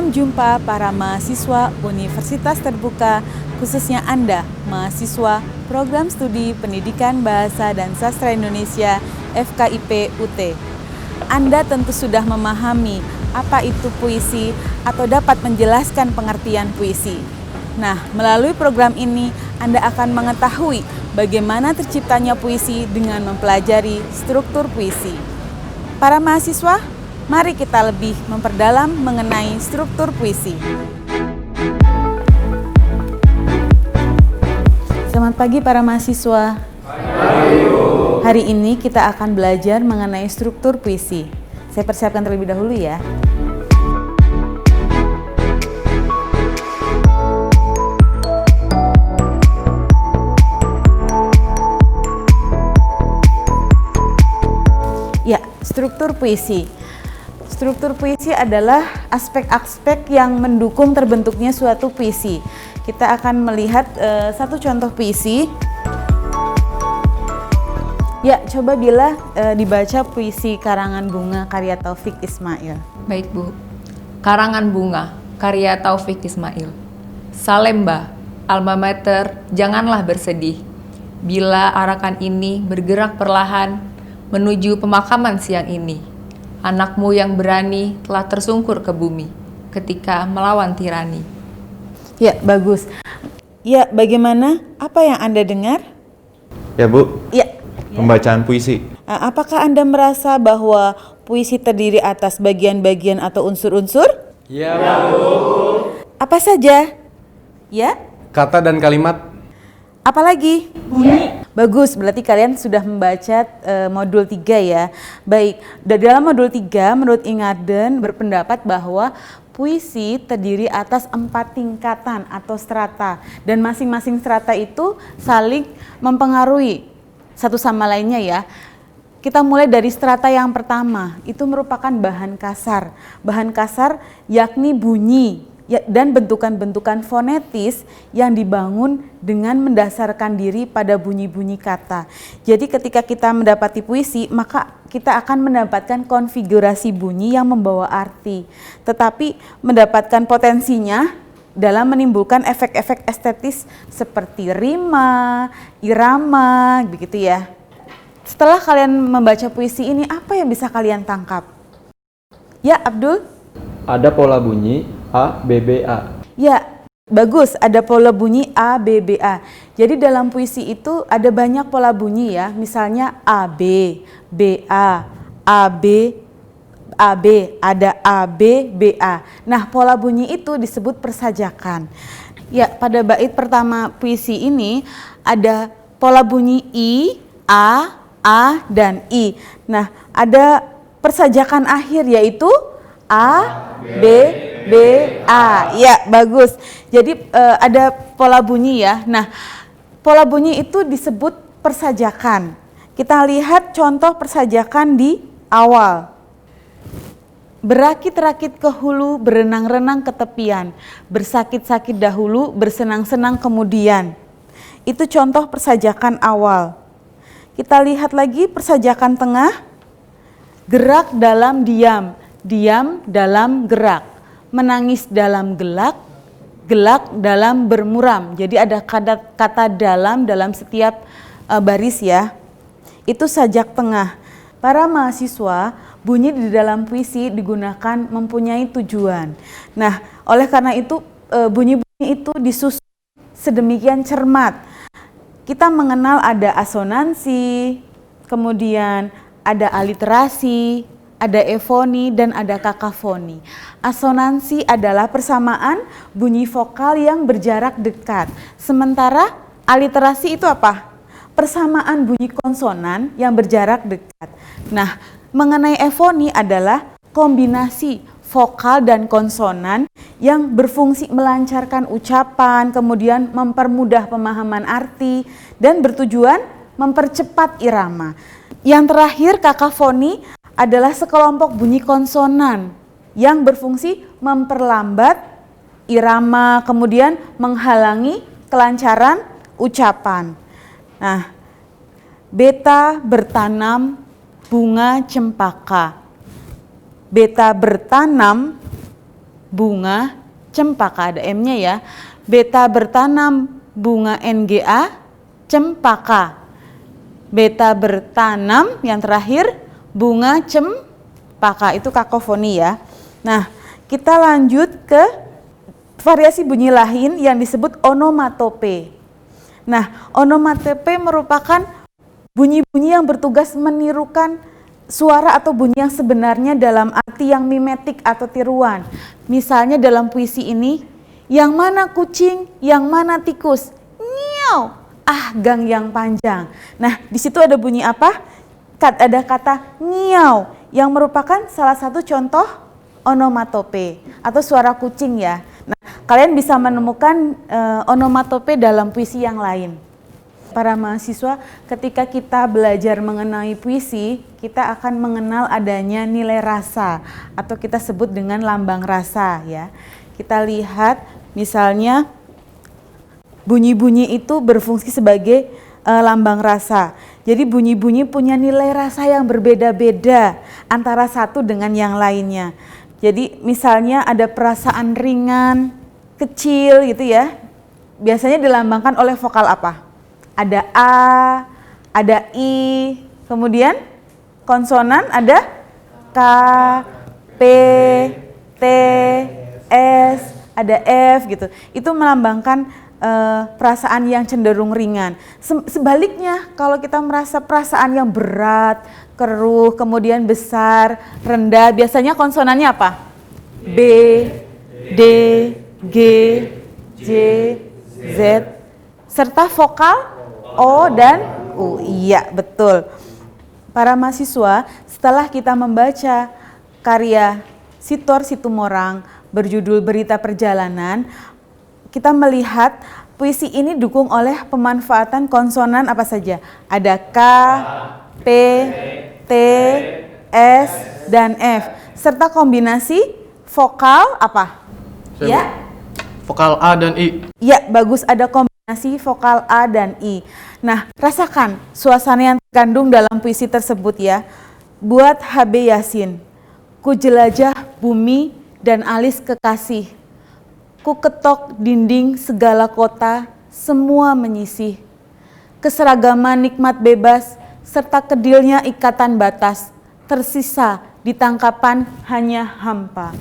Salam jumpa para mahasiswa Universitas Terbuka, khususnya Anda, mahasiswa Program Studi Pendidikan Bahasa dan Sastra Indonesia FKIP UT. Anda tentu sudah memahami apa itu puisi atau dapat menjelaskan pengertian puisi. Nah, melalui program ini Anda akan mengetahui bagaimana terciptanya puisi dengan mempelajari struktur puisi. Para mahasiswa, mari kita lebih memperdalam mengenai struktur puisi. Selamat pagi para mahasiswa. Hari ini kita akan belajar mengenai struktur puisi. Saya persiapkan terlebih dahulu ya. Ya, struktur puisi. Struktur puisi adalah aspek-aspek yang mendukung terbentuknya suatu puisi. Kita akan melihat satu contoh puisi. Ya, coba Bila dibaca puisi Karangan Bunga karya Taufik Ismail. Baik Bu. Karangan Bunga karya Taufik Ismail. Salemba, alma mater, janganlah bersedih. Bila arakan ini bergerak perlahan menuju pemakaman siang ini. Anakmu yang berani telah tersungkur ke bumi ketika melawan tirani. Ya, bagus. Ya, bagaimana? Apa yang Anda dengar? Ya Bu, Ya. pembacaan puisi. Apakah Anda merasa bahwa puisi terdiri atas bagian-bagian atau unsur-unsur? Ya, Bu. Apa saja? Ya? Kata dan kalimat. Apalagi? Bunyi. Bagus, berarti kalian sudah membaca modul 3 ya. Baik, dalam modul 3 menurut Ingarden berpendapat bahwa puisi terdiri atas 4 tingkatan atau strata. Dan masing-masing strata itu saling mempengaruhi satu sama lainnya ya. Kita mulai dari strata yang pertama, itu merupakan bahan kasar. Bahan kasar yakni bunyi. Ya, dan bentukan-bentukan fonetis yang dibangun dengan mendasarkan diri pada bunyi-bunyi kata. Jadi ketika kita mendapati puisi, maka kita akan mendapatkan konfigurasi bunyi yang membawa arti. Tetapi mendapatkan potensinya dalam menimbulkan efek-efek estetis seperti rima, irama, begitu ya. Setelah kalian membaca puisi ini, apa yang bisa kalian tangkap? Ya, Abdul? Ada pola bunyi A, B, B, A. Ya, bagus. Ada pola bunyi A, B, B, A. Jadi dalam puisi itu ada banyak pola bunyi ya. Misalnya A, B, B, A, A, B, A, B. Ada A, B, B, A. Nah, pola bunyi itu disebut persajakan. Ya, pada bait pertama puisi ini ada pola bunyi I, A, dan I. Nah, ada persajakan akhir yaitu A, B, B, A. Ya, bagus. Jadi ada pola bunyi ya. Nah, pola bunyi itu disebut persajakan. Kita lihat contoh persajakan di awal. Berakit-rakit ke hulu, berenang-renang ke tepian. Bersakit-sakit dahulu, bersenang-senang kemudian. Itu contoh persajakan awal. Kita lihat lagi persajakan tengah. Gerak dalam diam. Diam dalam gerak, menangis dalam gelak, gelak dalam bermuram. Jadi ada kata dalam setiap baris ya. Itu sajak tengah. Para mahasiswa, bunyi di dalam puisi digunakan mempunyai tujuan. Nah, oleh karena itu bunyi-bunyi itu disusun sedemikian cermat. Kita mengenal ada asonansi, kemudian ada aliterasi, ada efoni dan ada kakafoni. Asonansi adalah persamaan bunyi vokal yang berjarak dekat. Sementara aliterasi itu apa? Persamaan bunyi konsonan yang berjarak dekat. Nah, mengenai efoni adalah kombinasi vokal dan konsonan yang berfungsi melancarkan ucapan, kemudian mempermudah pemahaman arti dan bertujuan mempercepat irama. Yang terakhir kakafoni adalah sekelompok bunyi konsonan yang berfungsi memperlambat irama, kemudian menghalangi kelancaran ucapan. Nah, beta bertanam bunga cempaka. Beta bertanam bunga cempaka, ada M-nya ya. Beta bertanam bunga NGA cempaka. Beta bertanam yang terakhir bunga cempaka, itu kakofoni ya. Nah, kita lanjut ke variasi bunyi lain yang disebut onomatope. Nah, onomatope merupakan bunyi-bunyi yang bertugas menirukan suara atau bunyi yang sebenarnya dalam arti yang mimetik atau tiruan. Misalnya dalam puisi ini, yang mana kucing, yang mana tikus? Nyiau, ah gang yang panjang. Nah, di situ ada bunyi apa? Ada kata nyiau yang merupakan salah satu contoh onomatope atau suara kucing ya. Nah, kalian bisa menemukan onomatope dalam puisi yang lain. Para mahasiswa, ketika kita belajar mengenai puisi, kita akan mengenal adanya nilai rasa atau kita sebut dengan lambang rasa ya. Kita lihat misalnya bunyi-bunyi itu berfungsi sebagai lambang rasa. Jadi bunyi-bunyi punya nilai rasa yang berbeda-beda antara satu dengan yang lainnya. Jadi misalnya ada perasaan ringan, kecil gitu ya. Biasanya dilambangkan oleh vokal apa? Ada A, ada I, kemudian konsonan ada K, P, T, S, ada F gitu. Itu melambangkan perasaan yang cenderung ringan. Sebaliknya kalau kita merasa perasaan yang berat, keruh, kemudian besar, rendah, biasanya konsonannya apa? B, D, G, J, Z, serta vokal O dan U. Iya, betul. Para mahasiswa, setelah kita membaca karya Sitor Situmorang berjudul Berita Perjalanan, kita melihat puisi ini didukung oleh pemanfaatan konsonan apa saja? Ada K, P, T, S, dan F, serta kombinasi vokal apa? Ya? Vokal A dan I. Ya, bagus, ada kombinasi vokal A dan I. Nah, rasakan suasana yang terkandung dalam puisi tersebut ya. Buat HB Yasin, ku jelajah bumi dan alis kekasih. Ku ketok dinding segala kota, semua menyisih. Keseragaman nikmat bebas, serta kedilnya ikatan batas, tersisa di tangkapan hanya hampa.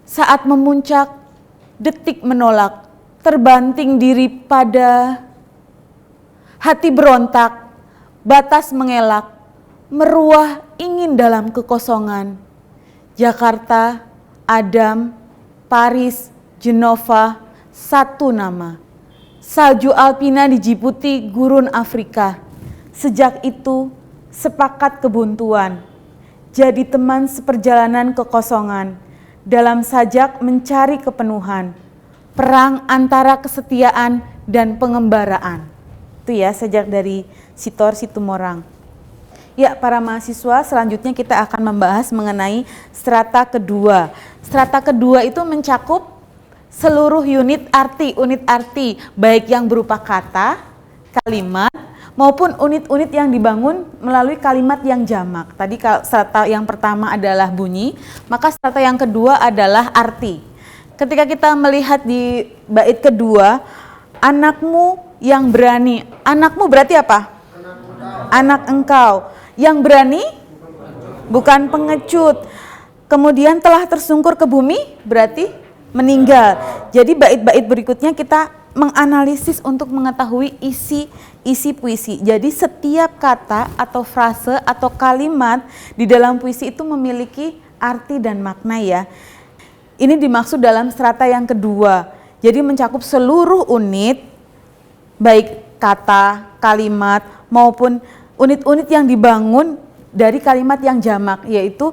Saat memuncak, detik menolak, terbanting diri pada hati berontak, batas mengelak, meruah ingin dalam kekosongan. Jakarta, Adam, Paris, Genova, satu nama. Salju alpina di Djibouti, gurun Afrika. Sejak itu, sepakat kebuntuan. Jadi teman seperjalanan kekosongan. Dalam sajak mencari kepenuhan. Perang antara kesetiaan dan pengembaraan. Itu ya, sajak dari Sitor Situmorang. Ya, para mahasiswa, selanjutnya kita akan membahas mengenai strata kedua. Strata kedua itu mencakup seluruh unit arti, baik yang berupa kata, kalimat, maupun unit-unit yang dibangun melalui kalimat yang jamak. Tadi strata yang pertama adalah bunyi, maka strata yang kedua adalah arti. Ketika kita melihat di bait kedua, anakmu yang berani. Anakmu berarti apa? Anak engkau. Yang berani bukan pengecut. Kemudian telah tersungkur ke bumi berarti meninggal. Jadi bait-bait berikutnya kita menganalisis untuk mengetahui isi puisi. Jadi setiap kata atau frase atau kalimat di dalam puisi itu memiliki arti dan makna ya. Ini dimaksud dalam strata yang kedua. Jadi mencakup seluruh unit, baik kata, kalimat, maupun unit-unit yang dibangun dari kalimat yang jamak, yaitu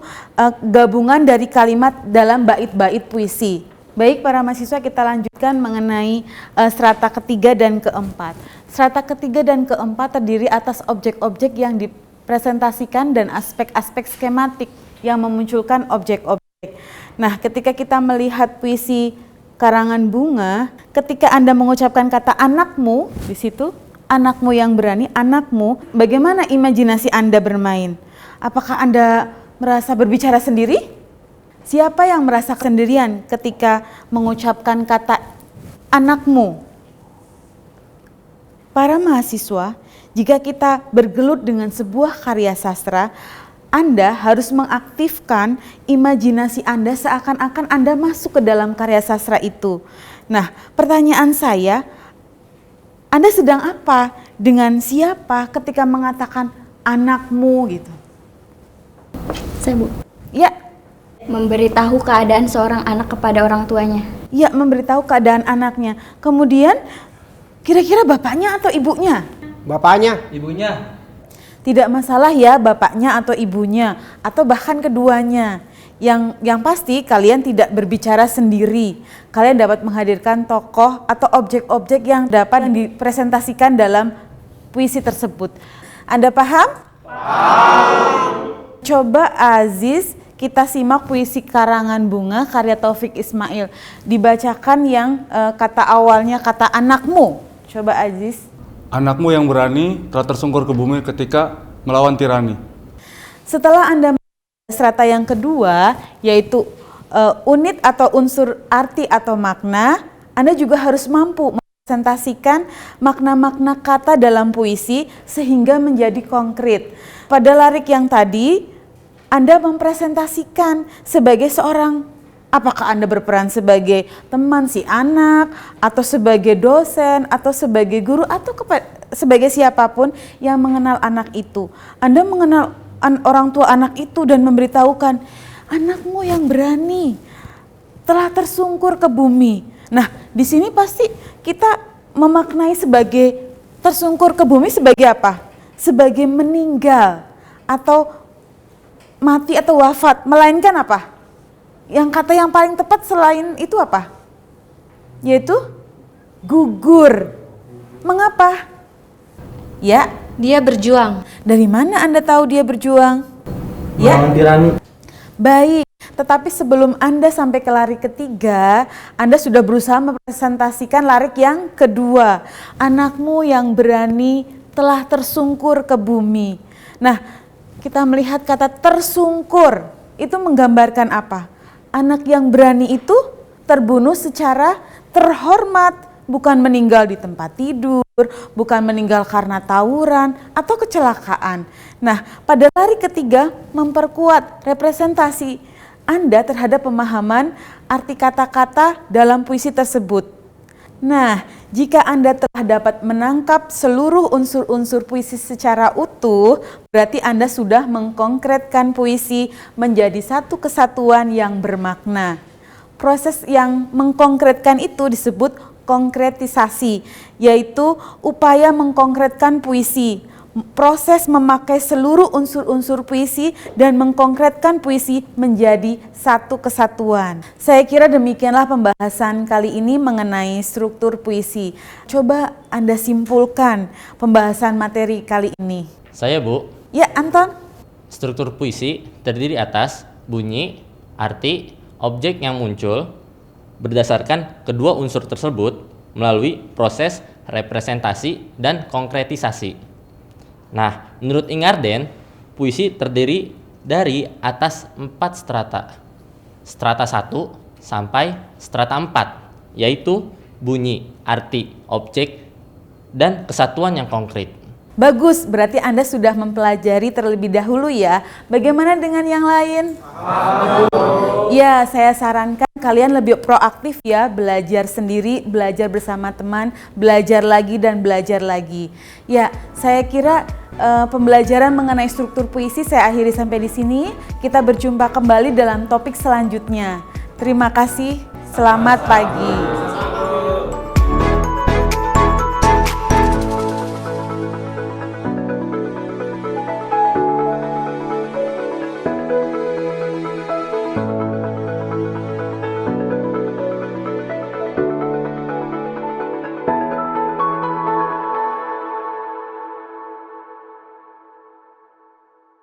gabungan dari kalimat dalam bait-bait puisi. Baik para mahasiswa, kita lanjutkan mengenai strata ketiga dan keempat. Strata ketiga dan keempat terdiri atas objek-objek yang dipresentasikan dan aspek-aspek skematik yang memunculkan objek-objek. Nah, ketika kita melihat puisi karangan bunga, ketika Anda mengucapkan kata anakmu di situ, anakmu yang berani, anakmu, bagaimana imajinasi Anda bermain? Apakah Anda merasa berbicara sendiri? Siapa yang merasa sendirian ketika mengucapkan kata anakmu? Para mahasiswa, jika kita bergelut dengan sebuah karya sastra, Anda harus mengaktifkan imajinasi Anda seakan-akan Anda masuk ke dalam karya sastra itu. Nah, pertanyaan saya, Anda sedang apa? Dengan siapa ketika mengatakan anakmu gitu? Saya, Bu. Ya, Memberitahu keadaan seorang anak kepada orang tuanya. ya, memberitahu keadaan anaknya. Kemudian, kira-kira bapaknya atau ibunya? Bapaknya. Ibunya. Tidak masalah ya bapaknya atau ibunya atau bahkan keduanya. Yang pasti kalian tidak berbicara sendiri. Kalian dapat menghadirkan tokoh atau objek-objek yang dapat dipresentasikan dalam puisi tersebut. Anda paham? Paham. Coba Aziz, kita simak puisi Karangan Bunga karya Taufik Ismail. Dibacakan yang kata awalnya kata anakmu. Coba Aziz. Anakmu yang berani telah tersungkur ke bumi ketika melawan tirani. Setelah Anda strata yang kedua, yaitu unit atau unsur arti atau makna, Anda juga harus mampu mempresentasikan makna-makna kata dalam puisi sehingga menjadi konkret. Pada larik yang tadi, Anda mempresentasikan sebagai seorang, apakah Anda berperan sebagai teman si anak, atau sebagai dosen, atau sebagai guru, atau sebagai siapapun yang mengenal anak itu. Anda mengenal orang tua anak itu dan memberitahukan, anakmu yang berani telah tersungkur ke bumi. Nah, di sini pasti kita memaknai sebagai tersungkur ke bumi sebagai apa? Sebagai meninggal atau mati atau wafat, melainkan apa? Yang kata yang paling tepat selain itu apa? Yaitu gugur. Mengapa? Ya, Dia berjuang. dari mana Anda tahu dia berjuang? Ya, Melawan tirani. baik. Tetapi sebelum Anda sampai ke larik ketiga, Anda sudah berusaha mempresentasikan larik yang kedua. Anakmu yang berani telah tersungkur ke bumi. Nah, kita melihat kata tersungkur, itu menggambarkan apa? Anak yang berani itu terbunuh secara terhormat, bukan meninggal di tempat tidur, bukan meninggal karena tawuran atau kecelakaan. Nah, pada larik ketiga memperkuat representasi Anda terhadap pemahaman arti kata-kata dalam puisi tersebut. Nah, jika Anda telah dapat menangkap seluruh unsur-unsur puisi secara utuh, berarti Anda sudah mengkonkretkan puisi menjadi satu kesatuan yang bermakna. Proses yang mengkonkretkan itu disebut konkretisasi, yaitu upaya mengkonkretkan puisi. Proses memakai seluruh unsur-unsur puisi dan mengkonkretkan puisi menjadi satu kesatuan. Saya kira demikianlah pembahasan kali ini mengenai struktur puisi. Coba Anda simpulkan pembahasan materi kali ini. Saya, Bu. Ya, Anton. Struktur puisi terdiri atas bunyi, arti, objek yang muncul berdasarkan kedua unsur tersebut melalui proses representasi dan konkretisasi. Nah, menurut Ingarden, puisi terdiri dari atas 4 strata. Strata 1 sampai strata 4, yaitu bunyi, arti, objek, dan kesatuan yang konkret. Bagus, berarti Anda sudah mempelajari terlebih dahulu ya. Bagaimana dengan yang lain? Ya, saya sarankan kalian lebih proaktif ya, belajar sendiri, belajar bersama teman, belajar lagi dan belajar lagi. Ya, saya kira pembelajaran mengenai struktur puisi saya akhiri sampai di sini. Kita berjumpa kembali dalam topik selanjutnya. Terima kasih, selamat pagi.